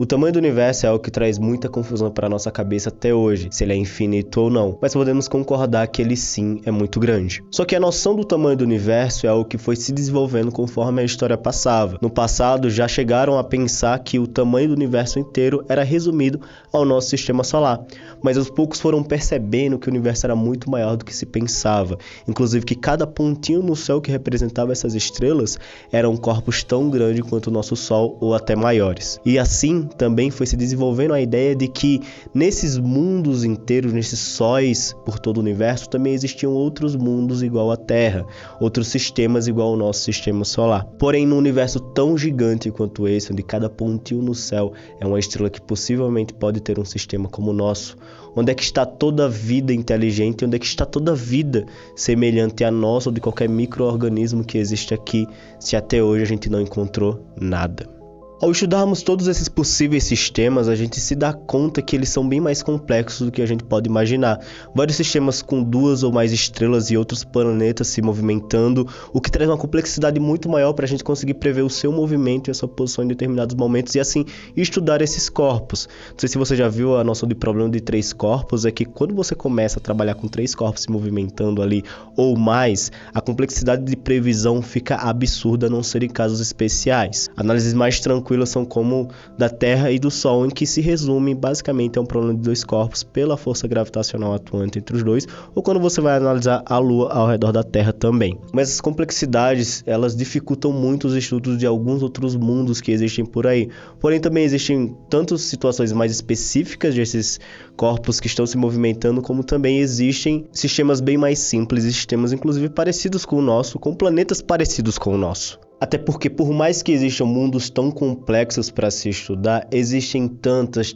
O tamanho do universo é algo que traz muita confusão para a nossa cabeça até hoje, se ele é infinito ou não, mas podemos concordar que ele sim é muito grande. Só que a noção do tamanho do universo é algo que foi se desenvolvendo conforme a história passava. No passado já chegaram a pensar que o tamanho do universo inteiro era resumido ao nosso sistema solar, mas aos poucos foram percebendo que o universo era muito maior do que se pensava, inclusive que cada pontinho no céu que representava essas estrelas eram corpos tão grandes quanto o nosso Sol ou até maiores. E assim também foi se desenvolvendo a ideia de que nesses mundos inteiros, nesses sóis por todo o universo, também existiam outros mundos igual à Terra, outros sistemas igual ao nosso sistema solar. Porém, num universo tão gigante quanto esse, onde cada pontinho no céu é uma estrela que possivelmente pode ter um sistema como o nosso, onde é que está toda a vida inteligente, onde é que está toda a vida semelhante a nossa ou de qualquer micro-organismo que existe aqui, se até hoje a gente não encontrou nada? Ao estudarmos todos esses possíveis sistemas, a gente se dá conta que eles são bem mais complexos do que a gente pode imaginar. Vários sistemas com 2 ou mais estrelas e outros planetas se movimentando, o que traz uma complexidade muito maior para a gente conseguir prever o seu movimento e a sua posição em determinados momentos e assim estudar esses corpos. Não sei se você já viu a noção de problema de 3 corpos, é que quando você começa a trabalhar com 3 corpos se movimentando ali ou mais, a complexidade de previsão fica absurda, a não ser em casos especiais. Análises mais tranquilas são como da Terra e do Sol, em que se resume basicamente a um problema de 2 corpos pela força gravitacional atuante entre os dois, ou quando você vai analisar a Lua ao redor da Terra também. Mas as complexidades, elas dificultam muito os estudos de alguns outros mundos que existem por aí. Porém, também existem tanto situações mais específicas desses corpos que estão se movimentando, como também existem sistemas bem mais simples, e sistemas inclusive parecidos com o nosso, com planetas parecidos com o nosso. Até porque, por mais que existam mundos tão complexos para se estudar, existem tantas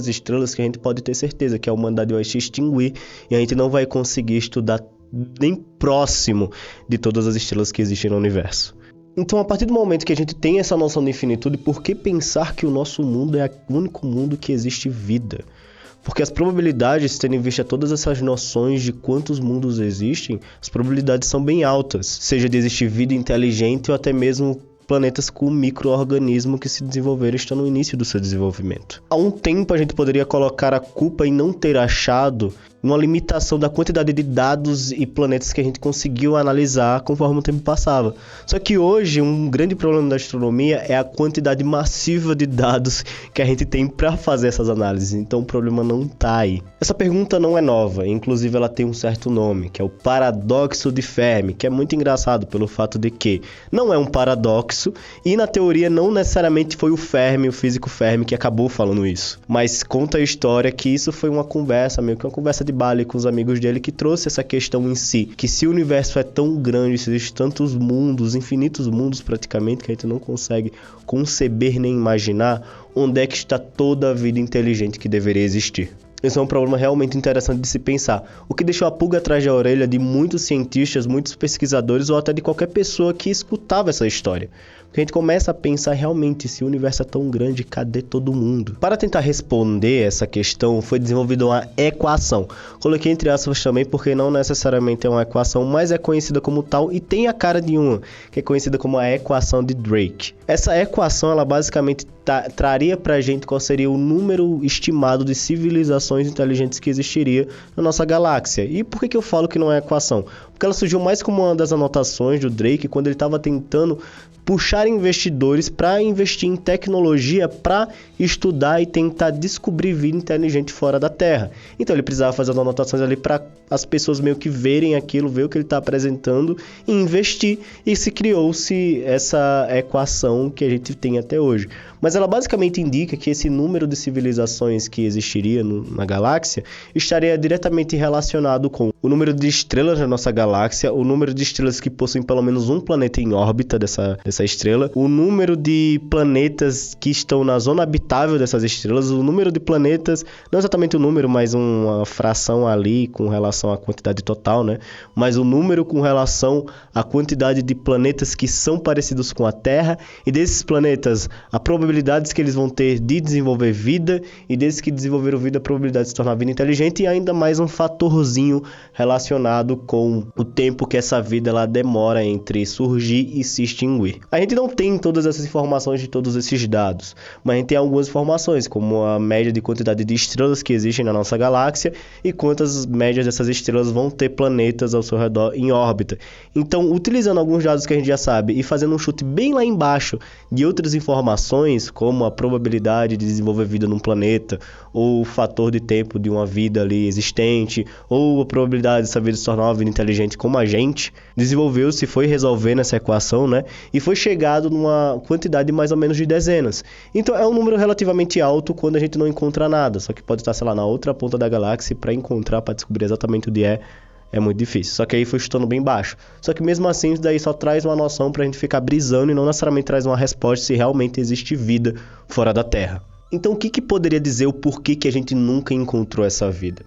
estrelas que a gente pode ter certeza que a humanidade vai se extinguir e a gente não vai conseguir estudar nem próximo de todas as estrelas que existem no universo. Então, a partir do momento que a gente tem essa noção de infinitude, por que pensar que o nosso mundo é o único mundo que existe vida? Porque as probabilidades, tendo em vista todas essas noções de quantos mundos existem, as probabilidades são bem altas, seja de existir vida inteligente ou até mesmo planetas com micro-organismos que se desenvolveram e estão no início do seu desenvolvimento. Há um tempo a gente poderia colocar a culpa em não ter achado uma limitação da quantidade de dados e planetas que a gente conseguiu analisar conforme o tempo passava. Só que hoje um grande problema da astronomia é a quantidade massiva de dados que a gente tem para fazer essas análises, então o problema não está aí. Essa pergunta não é nova, inclusive ela tem um certo nome, que é o paradoxo de Fermi, que é muito engraçado pelo fato de que não é um paradoxo e na teoria não necessariamente foi o Fermi, o físico Fermi, que acabou falando isso, mas conta a história que isso foi uma conversa, meio que uma conversa de Bali com os amigos dele que trouxe essa questão em si, que se o universo é tão grande, se existem tantos mundos, infinitos mundos praticamente, que a gente não consegue conceber nem imaginar, onde é que está toda a vida inteligente que deveria existir? Esse é um problema realmente interessante de se pensar, o que deixou a pulga atrás da orelha de muitos cientistas, muitos pesquisadores ou até de qualquer pessoa que escutava essa história. Porque a gente começa a pensar realmente, se o universo é tão grande, cadê todo mundo? Para tentar responder essa questão, foi desenvolvida uma equação. Coloquei entre aspas também porque não necessariamente é uma equação, mas é conhecida como tal e tem a cara de uma, que é conhecida como a equação de Drake. Essa equação, ela basicamente traria pra gente qual seria o número estimado de civilizações inteligentes que existiria na nossa galáxia. E por que eu falo que não é equação? Porque ela surgiu mais como uma das anotações do Drake quando ele estava tentando puxar investidores para investir em tecnologia para estudar e tentar descobrir vida inteligente fora da Terra. Então ele precisava fazer as anotações ali para as pessoas meio que verem aquilo, ver o que ele está apresentando e investir. E se criou-se essa equação que a gente tem até hoje. Mas ela basicamente indica que esse número de civilizações que existiria na galáxia estaria diretamente relacionado com o número de estrelas na nossa galáxia, o número de estrelas que possuem pelo menos um planeta em órbita dessa estrela, o número de planetas que estão na zona habitável dessas estrelas, o número de planetas, não exatamente o número, mas uma fração ali com relação à quantidade total, né? Mas o número com relação à quantidade de planetas que são parecidos com a Terra, e desses planetas, a probabilidade probabilidades que eles vão ter de desenvolver vida, e desde que desenvolveram vida, a probabilidade de se tornar vida inteligente, e ainda mais um fatorzinho relacionado com o tempo que essa vida ela demora entre surgir e se extinguir. A gente não tem todas essas informações de todos esses dados, mas a gente tem algumas informações, como a média de quantidade de estrelas que existem na nossa galáxia e quantas médias dessas estrelas vão ter planetas ao seu redor em órbita. Então, utilizando alguns dados que a gente já sabe e fazendo um chute bem lá embaixo de outras informações, como a probabilidade de desenvolver vida num planeta, ou o fator de tempo de uma vida ali existente, ou a probabilidade dessa vida se tornar uma vida inteligente como a gente, desenvolveu-se, foi resolvendo essa equação, né? E foi chegado numa quantidade mais ou menos de dezenas. Então é um número relativamente alto quando a gente não encontra nada, só que pode estar, sei lá, na outra ponta da galáxia, para encontrar, para descobrir exatamente onde é muito difícil. Só que aí foi chutando bem baixo. Só que mesmo assim, isso daí só traz uma noção pra gente ficar brisando e não necessariamente traz uma resposta se realmente existe vida fora da Terra. Então, o que poderia dizer o porquê que a gente nunca encontrou essa vida?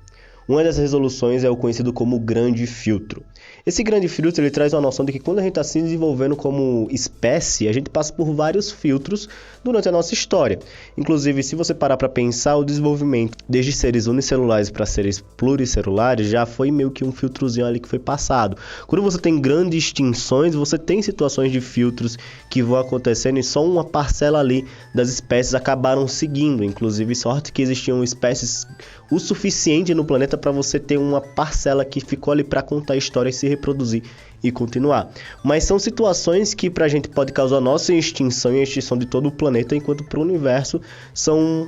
Uma das resoluções é o conhecido como grande filtro. Esse grande filtro ele traz uma noção de que quando a gente está se desenvolvendo como espécie, a gente passa por vários filtros durante a nossa história. Inclusive, se você parar para pensar, o desenvolvimento desde seres unicelulares para seres pluricelulares já foi meio que um filtrozinho ali que foi passado. Quando você tem grandes extinções, você tem situações de filtros que vão acontecendo e só uma parcela ali das espécies acabaram seguindo. Inclusive, sorte que existiam espécies o suficiente no planeta para você ter uma parcela que ficou ali para contar a história e se reproduzir e continuar. Mas são situações que para a gente pode causar nossa extinção e a extinção de todo o planeta, enquanto para o universo são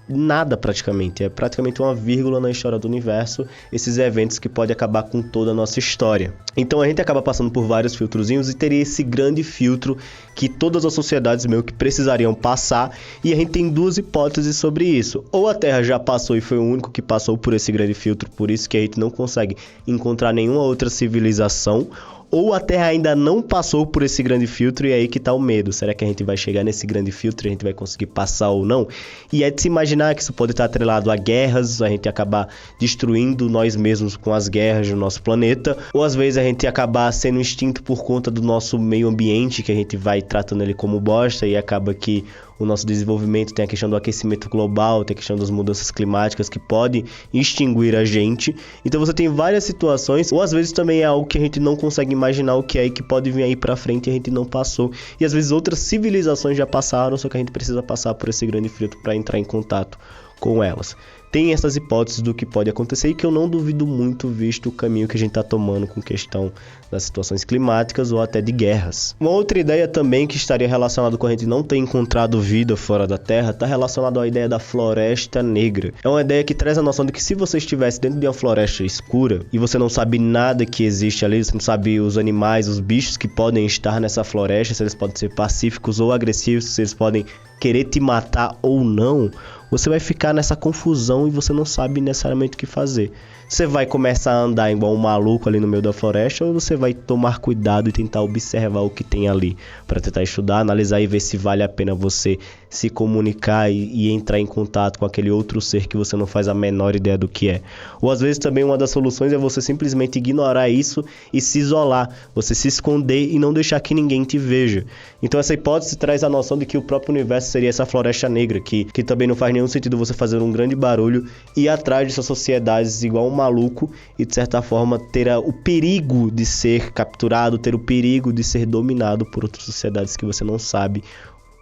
nada praticamente. É praticamente uma vírgula na história do universo, esses eventos que podem acabar com toda a nossa história. Então a gente acaba passando por vários filtrozinhos e teria esse grande filtro que todas as sociedades meio que precisariam passar, e a gente tem duas hipóteses sobre isso. Ou a Terra já passou e foi o único que passou por esse grande filtro, por isso que a gente não consegue encontrar nenhuma outra civilização, ou a Terra ainda não passou por esse grande filtro e é aí que está o medo. Será que a gente vai chegar nesse grande filtro e a gente vai conseguir passar ou não? E é de se imaginar que isso pode estar atrelado a guerras, a gente acabar destruindo nós mesmos com as guerras do nosso planeta, ou às vezes a gente acabar sendo extinto por conta do nosso meio ambiente, que a gente vai tratando ele como bosta e acaba que o nosso desenvolvimento tem a questão do aquecimento global, tem a questão das mudanças climáticas que podem extinguir a gente. Então você tem várias situações, ou às vezes também é algo que a gente não consegue imaginar o que é e que pode vir aí pra frente e a gente não passou. E às vezes outras civilizações já passaram, só que a gente precisa passar por esse grande filtro para entrar em contato com elas. Tem essas hipóteses do que pode acontecer e que eu não duvido muito, visto o caminho que a gente está tomando com questão das situações climáticas ou até de guerras. Uma outra ideia também que estaria relacionada com a gente não ter encontrado vida fora da Terra está relacionada à ideia da floresta negra. É uma ideia que traz a noção de que se você estivesse dentro de uma floresta escura e você não sabe nada que existe ali, você não sabe os animais, os bichos que podem estar nessa floresta, se eles podem ser pacíficos ou agressivos, se eles podem querer te matar ou não, você vai ficar nessa confusão e você não sabe necessariamente o que fazer. Você vai começar a andar igual um maluco ali no meio da floresta, ou você vai tomar cuidado e tentar observar o que tem ali, para tentar estudar, analisar e ver se vale a pena você se comunicar e entrar em contato com aquele outro ser que você não faz a menor ideia do que é. Ou às vezes também uma das soluções é você simplesmente ignorar isso e se isolar, você se esconder e não deixar que ninguém te veja. Então essa hipótese traz a noção de que o próprio universo seria essa floresta negra, que também não faz nenhum sentido você fazer um grande barulho e ir atrás dessas sociedades igual um maluco e de certa forma ter o perigo de ser capturado, ter o perigo de ser dominado por outras sociedades que você não sabe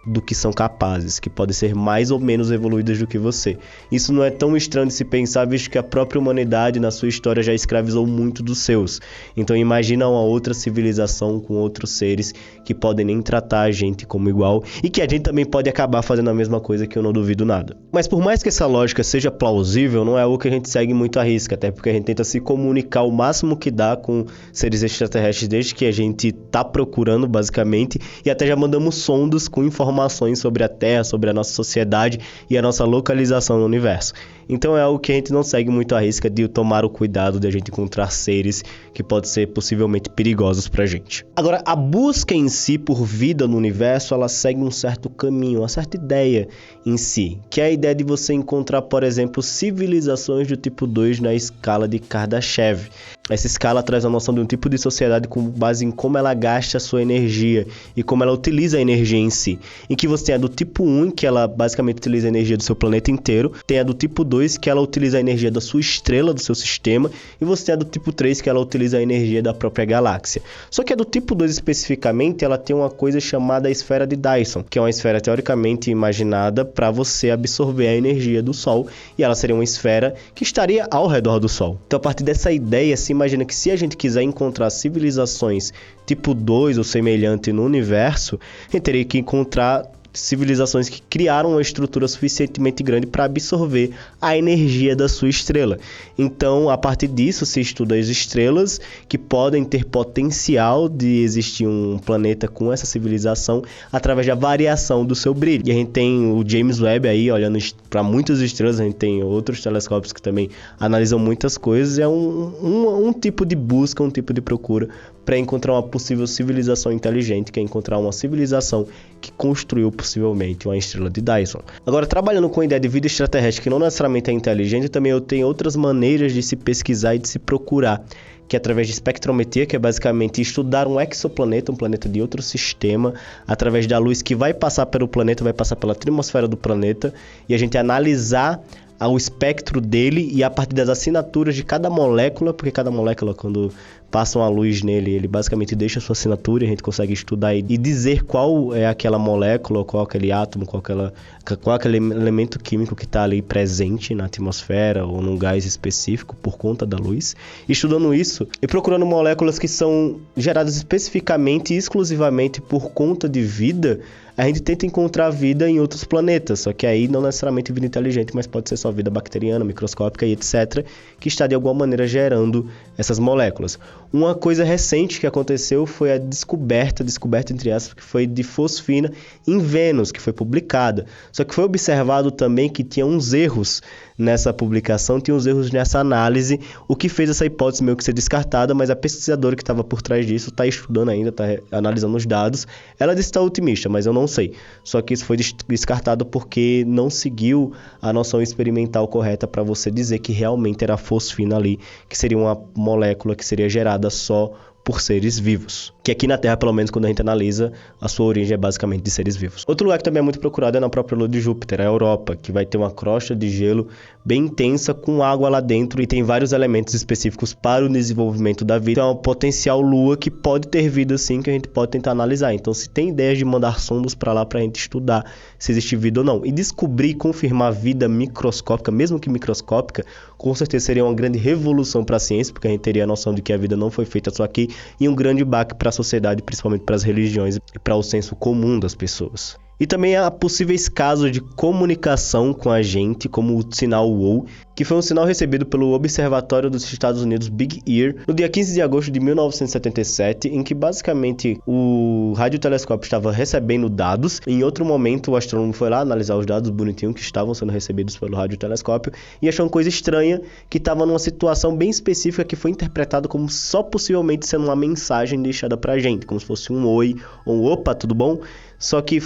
do que são capazes, que podem ser mais ou menos evoluídas do que você. Isso não é tão estranho de se pensar, visto que a própria humanidade na sua história já escravizou muito dos seus. Então imagina uma outra civilização com outros seres que podem nem tratar a gente como igual e que a gente também pode acabar fazendo a mesma coisa, que eu não duvido nada. Mas por mais que essa lógica seja plausível, não é algo que a gente segue muito à risca, até porque a gente tenta se comunicar o máximo que dá com seres extraterrestres desde que a gente tá procurando, basicamente, e até já mandamos sondas com informações sobre a Terra, sobre a nossa sociedade e a nossa localização no universo. Então é algo que a gente não segue muito à risca de tomar o cuidado de a gente encontrar seres que podem ser possivelmente perigosos pra gente. Agora, a busca em si por vida no universo, ela segue um certo caminho, uma certa ideia em si, que é a ideia de você encontrar, por exemplo, civilizações do tipo 2 na escala de Kardashev, Essa escala traz a noção de um tipo de sociedade com base em como ela gasta a sua energia e como ela utiliza a energia em si. Em que você tem a do tipo 1, que ela basicamente utiliza a energia do seu planeta inteiro, tem a do tipo 2, que ela utiliza a energia da sua estrela, do seu sistema, e você tem a do tipo 3, que ela utiliza a energia da própria galáxia. Só que a do tipo 2 especificamente, ela tem uma coisa chamada esfera de Dyson, que é uma esfera teoricamente imaginada para você absorver a energia do Sol, e ela seria uma esfera que estaria ao redor do Sol. Então, a partir dessa ideia, se imagina que se a gente quiser encontrar civilizações tipo 2 ou semelhante no universo, a gente teria que encontrar civilizações que criaram uma estrutura suficientemente grande para absorver a energia da sua estrela. Então, a partir disso, se estuda as estrelas que podem ter potencial de existir um planeta com essa civilização através da variação do seu brilho. E a gente tem o James Webb aí, olhando para muitas estrelas, a gente tem outros telescópios que também analisam muitas coisas. É um tipo de busca, um tipo de procura para encontrar uma possível civilização inteligente, que é encontrar uma civilização que construiu possivelmente uma estrela de Dyson. Agora, trabalhando com a ideia de vida extraterrestre, que não necessariamente é inteligente, também eu tenho outras maneiras de se pesquisar e de se procurar, que é através de espectrometria, que é basicamente estudar um exoplaneta, um planeta de outro sistema, através da luz que vai passar pelo planeta, vai passar pela atmosfera do planeta, e a gente analisar o espectro dele e a partir das assinaturas de cada molécula, porque cada molécula, quando passam a luz nele, ele basicamente deixa a sua assinatura e a gente consegue estudar e dizer qual é aquela molécula, qual é aquele átomo, qual é aquele elemento químico que está ali presente na atmosfera ou num gás específico por conta da luz. Estudando isso e procurando moléculas que são geradas especificamente e exclusivamente por conta de vida, a gente tenta encontrar vida em outros planetas, só que aí não necessariamente vida inteligente, mas pode ser só vida bacteriana, microscópica e etc., que está de alguma maneira gerando essas moléculas. Uma coisa recente que aconteceu foi a descoberta entre aspas, que foi de fosfina em Vênus, que foi publicada. Só que foi observado também que tinha uns erros nessa publicação, tinha uns erros nessa análise, o que fez essa hipótese meio que ser descartada, mas a pesquisadora que estava por trás disso está estudando ainda, está analisando os dados. Ela disse que está otimista, mas eu não sei. Só que isso foi descartado porque não seguiu a noção experimental correta para você dizer que realmente era fosfina ali, que seria uma molécula que seria gerada só por seres vivos. Que aqui na Terra, pelo menos quando a gente analisa, a sua origem é basicamente de seres vivos. Outro lugar que também é muito procurado é na própria lua de Júpiter, a Europa, que vai ter uma crosta de gelo bem intensa com água lá dentro e tem vários elementos específicos para o desenvolvimento da vida. Então é uma potencial lua que pode ter vida sim, que a gente pode tentar analisar. Então se tem ideias de mandar sondas para lá para a gente estudar se existe vida ou não. E descobrir e confirmar vida microscópica, mesmo que microscópica, com certeza seria uma grande revolução para a ciência, porque a gente teria a noção de que a vida não foi feita só aqui, e um grande baque para a sociedade, principalmente para as religiões e para o senso comum das pessoas. E também há possíveis casos de comunicação com a gente, como o sinal WOW, que foi um sinal recebido pelo Observatório dos Estados Unidos Big Ear no dia 15 de agosto de 1977, em que basicamente o radiotelescópio estava recebendo dados. Em outro momento, o astrônomo foi lá analisar os dados bonitinhos que estavam sendo recebidos pelo radiotelescópio e achou uma coisa estranha, que estava numa situação bem específica que foi interpretado como só possivelmente sendo uma mensagem deixada pra gente, como se fosse um oi ou um opa, tudo bom? Só que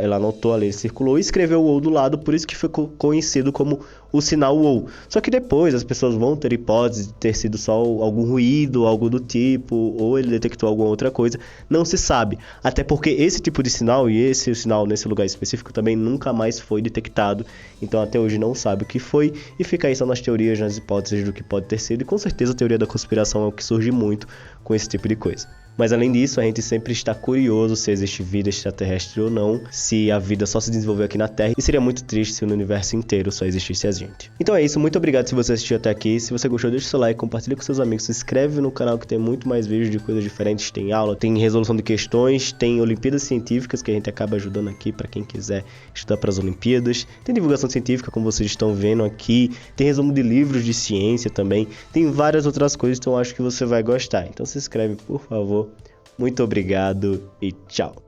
ela anotou ali, circulou e escreveu o WOW do lado, por isso que ficou conhecido como o sinal WOW. Só que depois as pessoas vão ter hipótese de ter sido só algum ruído, algo do tipo, ou ele detectou alguma outra coisa, não se sabe. Até porque esse tipo de sinal e esse sinal nesse lugar específico também nunca mais foi detectado, então até hoje não sabe o que foi, e fica aí só nas teorias, nas hipóteses do que pode ter sido, e com certeza a teoria da conspiração é o que surge muito com esse tipo de coisa. Mas além disso, a gente sempre está curioso se existe vida extraterrestre ou não, se a vida só se desenvolveu aqui na Terra, e seria muito triste se no universo inteiro só existisse a gente. Então é isso, muito obrigado se você assistiu até aqui. Se você gostou, deixa o seu like, compartilha com seus amigos, se inscreve no canal que tem muito mais vídeos de coisas diferentes, tem aula, tem resolução de questões, tem Olimpíadas Científicas que a gente acaba ajudando aqui para quem quiser estudar para as Olimpíadas, tem divulgação científica como vocês estão vendo aqui, tem resumo de livros de ciência também, tem várias outras coisas, então acho que você vai gostar. Então se inscreve, por favor. Muito obrigado e tchau!